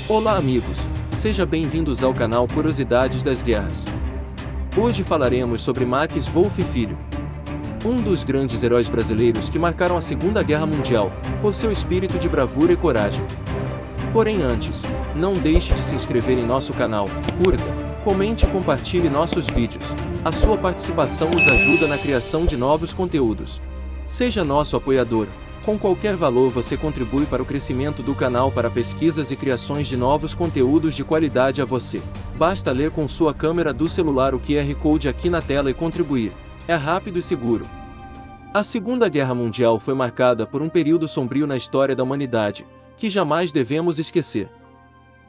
Olá amigos, sejam bem-vindos ao canal Curiosidades das Guerras. Hoje falaremos sobre Max Wolff Filho, um dos grandes heróis brasileiros que marcaram a Segunda Guerra Mundial, por seu espírito de bravura e coragem. Porém antes, não deixe de se inscrever em nosso canal, curta, comente e compartilhe nossos vídeos. A sua participação nos ajuda na criação de novos conteúdos. Seja nosso apoiador. Com qualquer valor você contribui para o crescimento do canal para pesquisas e criações de novos conteúdos de qualidade a você. Basta ler com sua câmera do celular o QR Code aqui na tela e contribuir. É rápido e seguro. A Segunda Guerra Mundial foi marcada por um período sombrio na história da humanidade, que jamais devemos esquecer.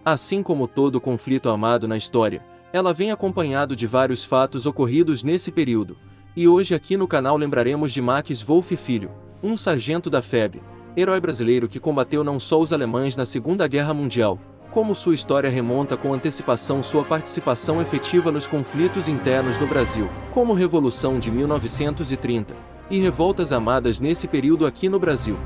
Assim como todo conflito armado na história, ela vem acompanhado de vários fatos ocorridos nesse período. E hoje aqui no canal lembraremos de Max Wolff Filho, um sargento da FEB, herói brasileiro que combateu não só os alemães na Segunda Guerra Mundial, como sua história remonta com antecipação sua participação efetiva nos conflitos internos no Brasil, como Revolução de 1930, e revoltas armadas nesse período aqui no Brasil.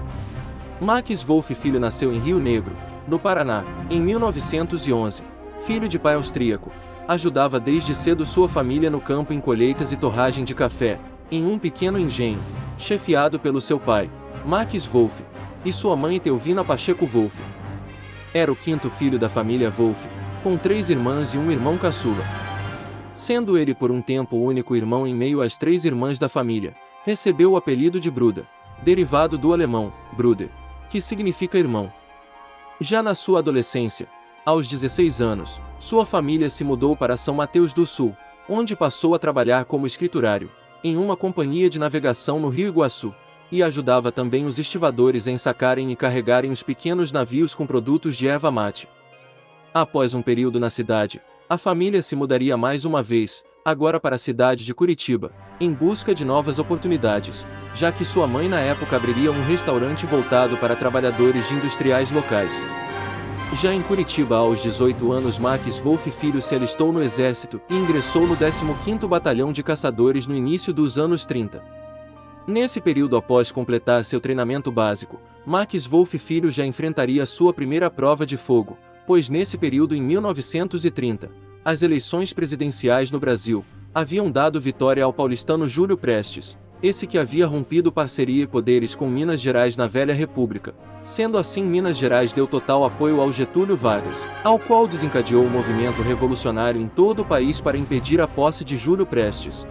Max Wolff Filho nasceu em Rio Negro, no Paraná, em 1911, filho de pai austríaco. Ajudava desde cedo sua família no campo em colheitas e torragem de café, em um pequeno engenho, chefiado pelo seu pai, Max Wolff, e sua mãe Teovina Pacheco Wolff. Era o quinto filho da família Wolff, com 3 irmãs e um irmão caçula. Sendo ele por um tempo o único irmão em meio às 3 irmãs da família, recebeu o apelido de Bruder, derivado do alemão, Bruder, que significa irmão. Já na sua adolescência, aos 16 anos, sua família se mudou para São Mateus do Sul, onde passou a trabalhar como escriturário, em uma companhia de navegação no Rio Iguaçu, e ajudava também os estivadores a ensacarem e carregarem os pequenos navios com produtos de erva mate. Após um período na cidade, a família se mudaria mais uma vez, agora para a cidade de Curitiba, em busca de novas oportunidades, já que sua mãe na época abriria um restaurante voltado para trabalhadores de industriais locais. Já em Curitiba aos 18 anos Max Wolff Filho se alistou no exército e ingressou no 15º Batalhão de Caçadores no início dos anos 30. Nesse período após completar seu treinamento básico, Max Wolff Filho já enfrentaria sua primeira prova de fogo, pois nesse período em 1930, as eleições presidenciais no Brasil haviam dado vitória ao paulistano Júlio Prestes, esse que havia rompido parceria e poderes com Minas Gerais na velha República. Sendo assim, Minas Gerais deu total apoio ao Getúlio Vargas, ao qual desencadeou um movimento revolucionário em todo o país para impedir a posse de Júlio Prestes.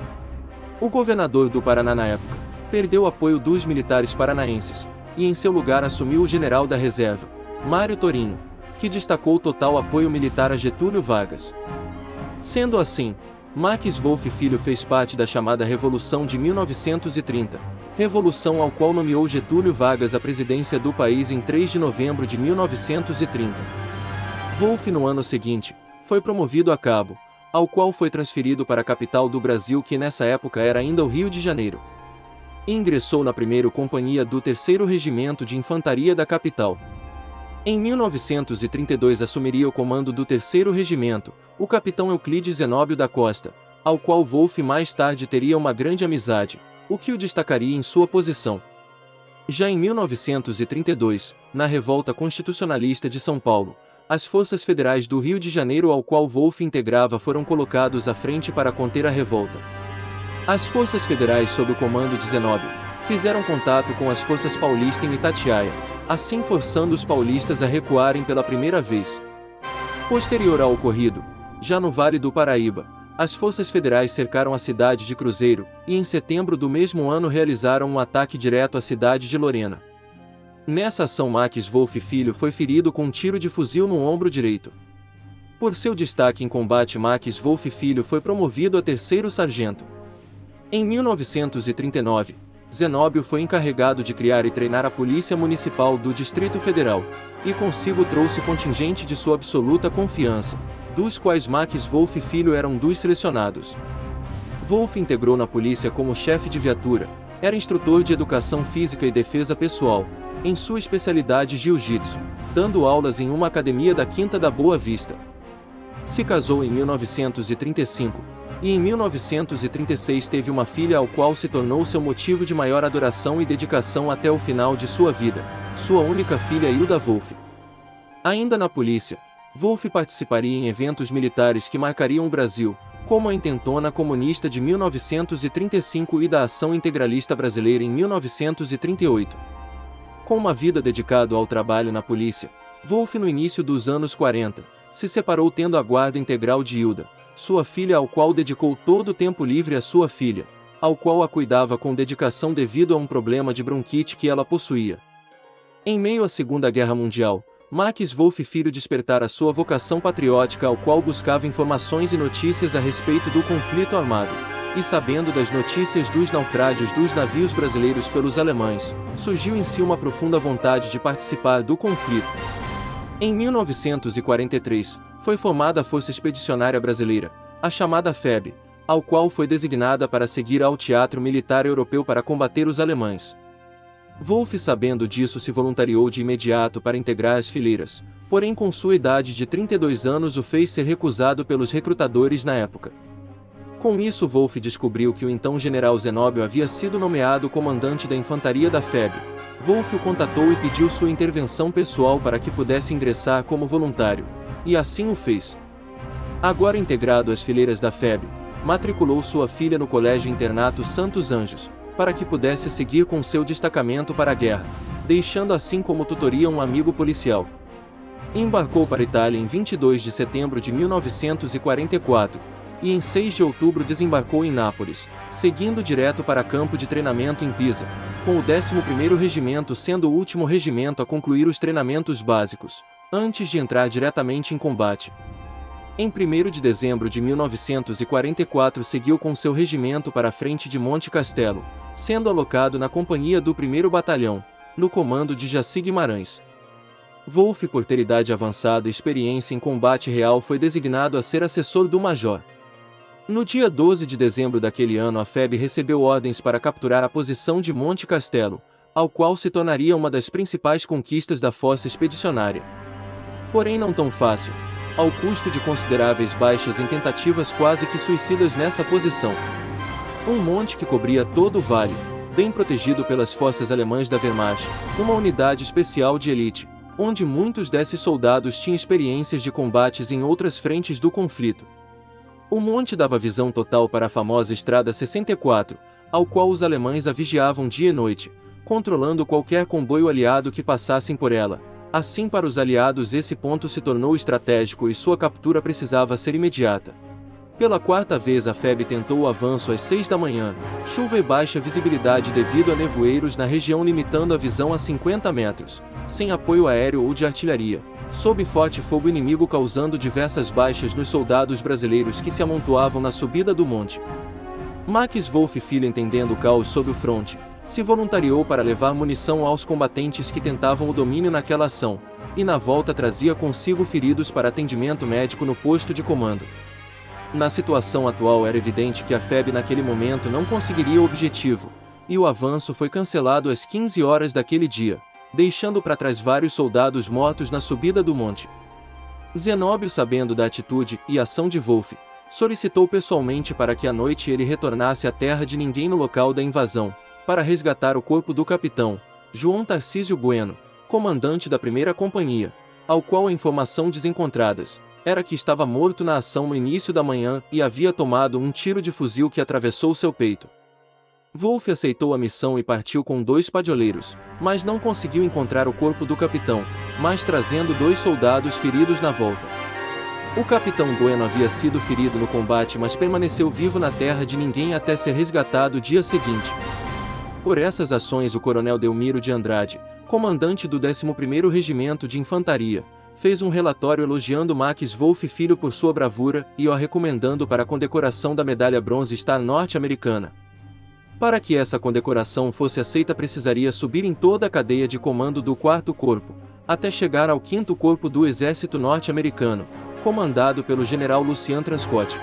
O governador do Paraná na época perdeu o apoio dos militares paranaenses, e em seu lugar assumiu o general da reserva, Mário Torinho, que destacou total apoio militar a Getúlio Vargas. Sendo assim, Max Wolff Filho fez parte da chamada Revolução de 1930, revolução ao qual nomeou Getúlio Vargas à presidência do país em 3 de novembro de 1930. Wolff no ano seguinte, foi promovido a cabo, ao qual foi transferido para a capital do Brasil que nessa época era ainda o Rio de Janeiro. Ingressou na 1ª Companhia do 3º Regimento de Infantaria da capital. Em 1932 assumiria o comando do 3º Regimento, o capitão Euclides Zenóbio da Costa, ao qual Wolff mais tarde teria uma grande amizade, o que o destacaria em sua posição. Já em 1932, na Revolta Constitucionalista de São Paulo, as forças federais do Rio de Janeiro ao qual Wolff integrava foram colocados à frente para conter a revolta. As forças federais sob o comando de Zenóbio fizeram contato com as forças paulistas em Itatiaia, assim forçando os paulistas a recuarem pela primeira vez. Posterior ao ocorrido, já no Vale do Paraíba, as forças federais cercaram a cidade de Cruzeiro, e em setembro do mesmo ano realizaram um ataque direto à cidade de Lorena. Nessa ação Max Wolff Filho foi ferido com um tiro de fuzil no ombro direito. Por seu destaque em combate Max Wolff Filho foi promovido a 3º sargento. Em 1939, Zenóbio foi encarregado de criar e treinar a Polícia Municipal do Distrito Federal, e consigo trouxe contingente de sua absoluta confiança, dos quais Max Wolff Filho era um dos selecionados. Wolff integrou na polícia como chefe de viatura, era instrutor de educação física e defesa pessoal, em sua especialidade jiu-jitsu, dando aulas em uma academia da Quinta da Boa Vista. Se casou em 1935, e em 1936 teve uma filha ao qual se tornou seu motivo de maior adoração e dedicação até o final de sua vida, sua única filha Hilda Wolff. Ainda na polícia, Wolff participaria em eventos militares que marcariam o Brasil, como a Intentona Comunista de 1935 e da Ação Integralista Brasileira em 1938. Com uma vida dedicada ao trabalho na polícia, Wolff no início dos anos 40, se separou tendo a guarda integral de Hilda, sua filha, ao qual dedicou todo o tempo livre à sua filha, ao qual a cuidava com dedicação devido a um problema de bronquite que ela possuía. Em meio à Segunda Guerra Mundial, Max Wolff Filho despertara sua vocação patriótica, ao qual buscava informações e notícias a respeito do conflito armado, e sabendo das notícias dos naufrágios dos navios brasileiros pelos alemães, surgiu em si uma profunda vontade de participar do conflito. Em 1943, foi formada a Força Expedicionária Brasileira, a chamada FEB, ao qual foi designada para seguir ao teatro militar europeu para combater os alemães. Wolff, sabendo disso, se voluntariou de imediato para integrar as fileiras, porém com sua idade de 32 anos o fez ser recusado pelos recrutadores na época. Com isso, Wolff descobriu que o então general Zenóbio havia sido nomeado comandante da infantaria da FEB. Wolff o contatou e pediu sua intervenção pessoal para que pudesse ingressar como voluntário, e assim o fez. Agora integrado às fileiras da FEB, matriculou sua filha no Colégio Internato Santos Anjos, para que pudesse seguir com seu destacamento para a guerra, deixando assim como tutoria um amigo policial. Embarcou para a Itália em 22 de setembro de 1944, e em 6 de outubro desembarcou em Nápoles, seguindo direto para campo de treinamento em Pisa, com o 11º Regimento sendo o último regimento a concluir os treinamentos básicos, antes de entrar diretamente em combate. Em 1º de dezembro de 1944 seguiu com seu regimento para a frente de Monte Castelo, sendo alocado na companhia do 1º Batalhão, no comando de Jaci Guimarães. Wolff, por ter idade avançada e experiência em combate real, foi designado a ser assessor do Major. No dia 12 de dezembro daquele ano, a FEB recebeu ordens para capturar a posição de Monte Castelo, ao qual se tornaria uma das principais conquistas da Força Expedicionária. Porém não tão fácil, ao custo de consideráveis baixas em tentativas quase que suicidas nessa posição. Um monte que cobria todo o vale, bem protegido pelas forças alemãs da Wehrmacht, uma unidade especial de elite, onde muitos desses soldados tinham experiências de combates em outras frentes do conflito. O monte dava visão total para a famosa Estrada 64, ao qual os alemães a vigiavam dia e noite, controlando qualquer comboio aliado que passassem por ela. Assim, para os aliados esse ponto se tornou estratégico e sua captura precisava ser imediata. Pela quarta vez a FEB tentou o avanço às 6 da manhã, chuva e baixa visibilidade devido a nevoeiros na região limitando a visão a 50 metros, sem apoio aéreo ou de artilharia, sob forte fogo inimigo causando diversas baixas nos soldados brasileiros que se amontoavam na subida do monte. Max Wolff Filho, entendendo o caos sob o fronte, se voluntariou para levar munição aos combatentes que tentavam o domínio naquela ação, e na volta trazia consigo feridos para atendimento médico no posto de comando. Na situação atual era evidente que a FEB naquele momento não conseguiria o objetivo, e o avanço foi cancelado às 15 horas daquele dia, deixando para trás vários soldados mortos na subida do monte. Zenóbio, sabendo da atitude e ação de Wolff, solicitou pessoalmente para que à noite ele retornasse à terra de ninguém no local da invasão, para resgatar o corpo do capitão João Tarcísio Bueno, comandante da 1ª Companhia, ao qual a informação desencontradas era que estava morto na ação no início da manhã e havia tomado um tiro de fuzil que atravessou seu peito. Wolff aceitou a missão e partiu com 2 padioleiros, mas não conseguiu encontrar o corpo do capitão, mas trazendo 2 soldados feridos na volta. O capitão Bueno havia sido ferido no combate, mas permaneceu vivo na terra de ninguém até ser resgatado o dia seguinte. Por essas ações, o coronel Delmiro de Andrade, comandante do 11º Regimento de Infantaria, fez um relatório elogiando Max Wolff Filho por sua bravura e o recomendando para a condecoração da Medalha Bronze Star norte-americana. Para que essa condecoração fosse aceita, precisaria subir em toda a cadeia de comando do 4º Corpo, até chegar ao 5º Corpo do Exército Norte-Americano, comandado pelo general Lucian Transcott.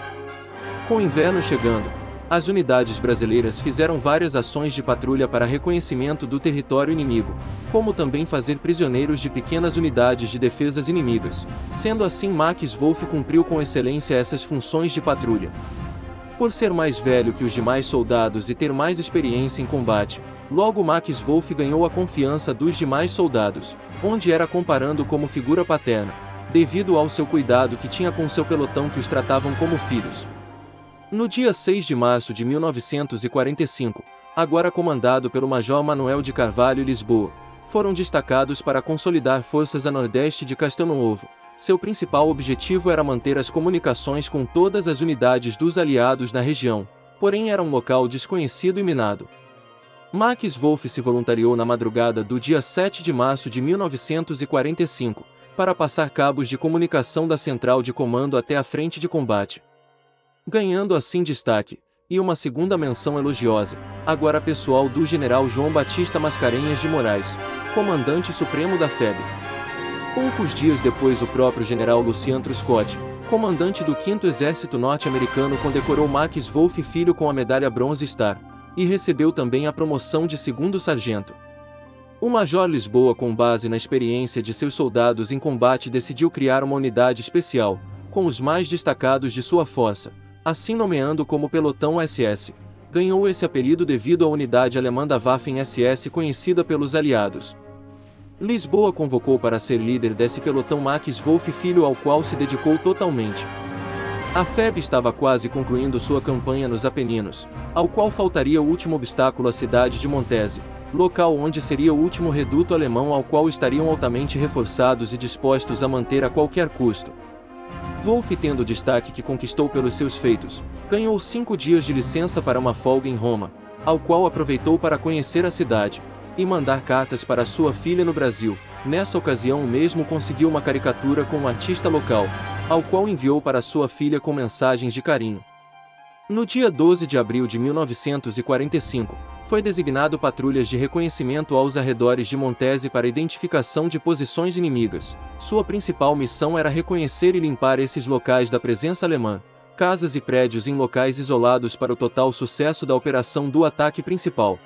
Com o inverno chegando, as unidades brasileiras fizeram várias ações de patrulha para reconhecimento do território inimigo, como também fazer prisioneiros de pequenas unidades de defesas inimigas. Sendo assim, Max Wolff cumpriu com excelência essas funções de patrulha. Por ser mais velho que os demais soldados e ter mais experiência em combate, logo Max Wolff ganhou a confiança dos demais soldados, onde era comparando como figura paterna, devido ao seu cuidado que tinha com seu pelotão que os tratavam como filhos. No dia 6 de março de 1945, agora comandado pelo Major Manuel de Carvalho e Lisboa, foram destacados para consolidar forças a nordeste de Castelão Novo. Seu principal objetivo era manter as comunicações com todas as unidades dos aliados na região, porém era um local desconhecido e minado. Max Wolff se voluntariou na madrugada do dia 7 de março de 1945, para passar cabos de comunicação da central de comando até a frente de combate, ganhando assim destaque, e uma segunda menção elogiosa, agora pessoal do general João Batista Mascarenhas de Moraes, comandante supremo da FEB. Poucos dias depois o próprio general Lucian Truscott, comandante do 5º Exército Norte-Americano, condecorou Max Wolff Filho com a medalha Bronze Star, e recebeu também a promoção de segundo sargento. O Major Lisboa, com base na experiência de seus soldados em combate, decidiu criar uma unidade especial, com os mais destacados de sua força, assim nomeando como Pelotão SS. Ganhou esse apelido devido à unidade alemã da Waffen-SS conhecida pelos aliados. Lisboa convocou para ser líder desse pelotão Max Wolff Filho, ao qual se dedicou totalmente. A FEB estava quase concluindo sua campanha nos Apeninos, ao qual faltaria o último obstáculo, a cidade de Montese, local onde seria o último reduto alemão ao qual estariam altamente reforçados e dispostos a manter a qualquer custo. Wolff, tendo o destaque que conquistou pelos seus feitos, ganhou 5 dias de licença para uma folga em Roma, ao qual aproveitou para conhecer a cidade e mandar cartas para sua filha no Brasil. Nessa ocasião mesmo conseguiu uma caricatura com um artista local, ao qual enviou para sua filha com mensagens de carinho. No dia 12 de abril de 1945, foi designado patrulhas de reconhecimento aos arredores de Montese para identificação de posições inimigas. Sua principal missão era reconhecer e limpar esses locais da presença alemã, casas e prédios em locais isolados, para o total sucesso da operação do ataque principal.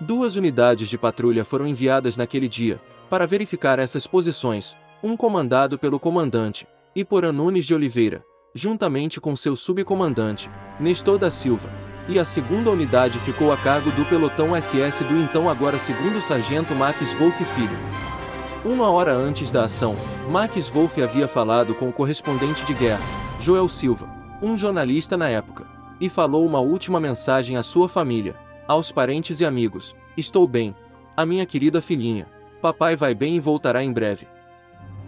2 unidades de patrulha foram enviadas naquele dia, para verificar essas posições, um comandado pelo comandante Iporã Nunes de Oliveira, juntamente com seu subcomandante, Nestor da Silva, e a segunda unidade ficou a cargo do pelotão SS do então agora segundo sargento Max Wolff Filho. 1 hora antes da ação, Max Wolff havia falado com o correspondente de guerra, Joel Silva, um jornalista na época, e falou uma última mensagem à sua família, aos parentes e amigos: estou bem, a minha querida filhinha, papai vai bem e voltará em breve.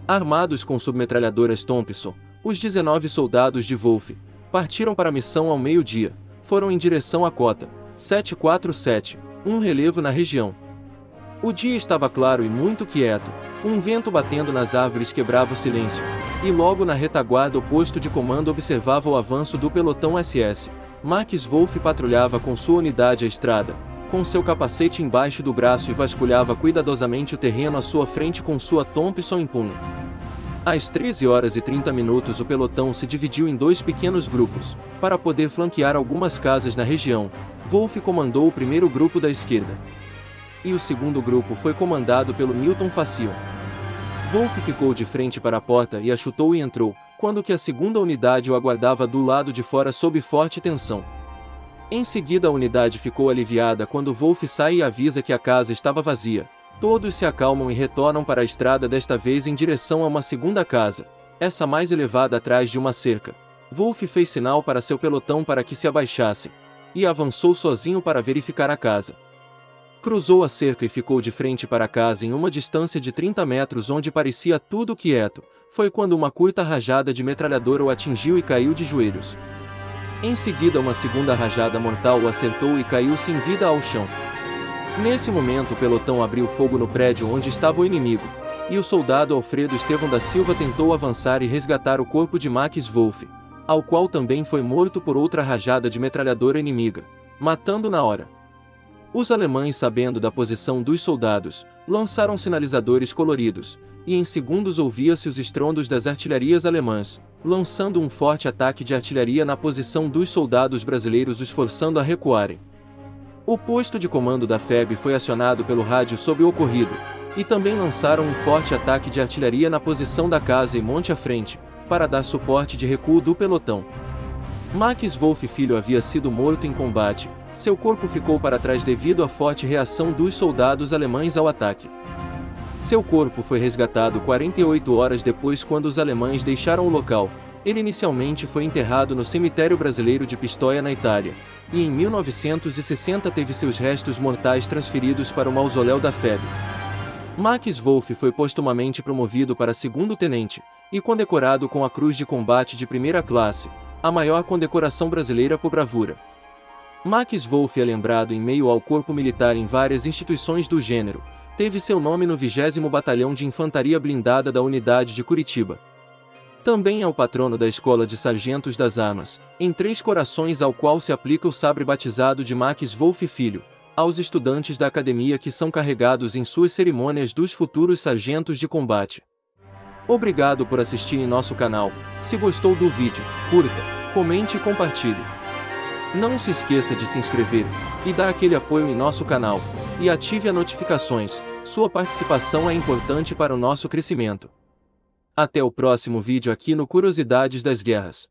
Armados com submetralhadoras Thompson, os 19 soldados de Wolff partiram para a missão ao meio-dia. Foram em direção à cota 747, um relevo na região. O dia estava claro e muito quieto, um vento batendo nas árvores quebrava o silêncio, e logo na retaguarda o posto de comando observava o avanço do pelotão SS. Max Wolff patrulhava com sua unidade a estrada, com seu capacete embaixo do braço, e vasculhava cuidadosamente o terreno à sua frente com sua Thompson em punho. Às 13h30 o pelotão se dividiu em 2 pequenos grupos, para poder flanquear algumas casas na região. Wolff comandou o primeiro grupo da esquerda, e o segundo grupo foi comandado pelo Milton Facio. Wolff ficou de frente para a porta e a chutou e entrou, quando que a segunda unidade o aguardava do lado de fora sob forte tensão. Em seguida a unidade ficou aliviada quando Wolff sai e avisa que a casa estava vazia. Todos se acalmam e retornam para a estrada, desta vez em direção a uma segunda casa, essa mais elevada atrás de uma cerca. Wolff fez sinal para seu pelotão para que se abaixassem, e avançou sozinho para verificar a casa. Cruzou a cerca e ficou de frente para a casa em uma distância de 30 metros, onde parecia tudo quieto. Foi quando uma curta rajada de metralhadora o atingiu e caiu de joelhos. Em seguida uma segunda rajada mortal o acertou e caiu sem vida ao chão. Nesse momento o pelotão abriu fogo no prédio onde estava o inimigo, e o soldado Alfredo Estevão da Silva tentou avançar e resgatar o corpo de Max Wolff, ao qual também foi morto por outra rajada de metralhadora inimiga, matando na hora. Os alemães, sabendo da posição dos soldados, lançaram sinalizadores coloridos, e em segundos ouvia-se os estrondos das artilharias alemãs, lançando um forte ataque de artilharia na posição dos soldados brasileiros, os forçando a recuarem. O posto de comando da FEB foi acionado pelo rádio sobre o ocorrido, e também lançaram um forte ataque de artilharia na posição da casa e monte à frente, para dar suporte de recuo do pelotão. Max Wolff Filho havia sido morto em combate, seu corpo ficou para trás devido à forte reação dos soldados alemães ao ataque. Seu corpo foi resgatado 48 horas depois quando os alemães deixaram o local. Ele inicialmente foi enterrado no cemitério brasileiro de Pistoia, na Itália, e em 1960 teve seus restos mortais transferidos para o Mausoléu da Febre. Max Wolff foi postumamente promovido para segundo-tenente, e condecorado com a Cruz de Combate de primeira classe, a maior condecoração brasileira por bravura. Max Wolff é lembrado em meio ao corpo militar em várias instituições do gênero. Teve seu nome no 20º Batalhão de Infantaria Blindada da Unidade de Curitiba. Também é o patrono da Escola de Sargentos das Armas, em Três Corações, ao qual se aplica o sabre batizado de Max Wolff Filho, aos estudantes da academia que são carregados em suas cerimônias dos futuros sargentos de combate. Obrigado por assistir em nosso canal. Se gostou do vídeo, curta, comente e compartilhe. Não se esqueça de se inscrever e dar aquele apoio em nosso canal, e ative as notificações. Sua participação é importante para o nosso crescimento. Até o próximo vídeo aqui no Curiosidades das Guerras.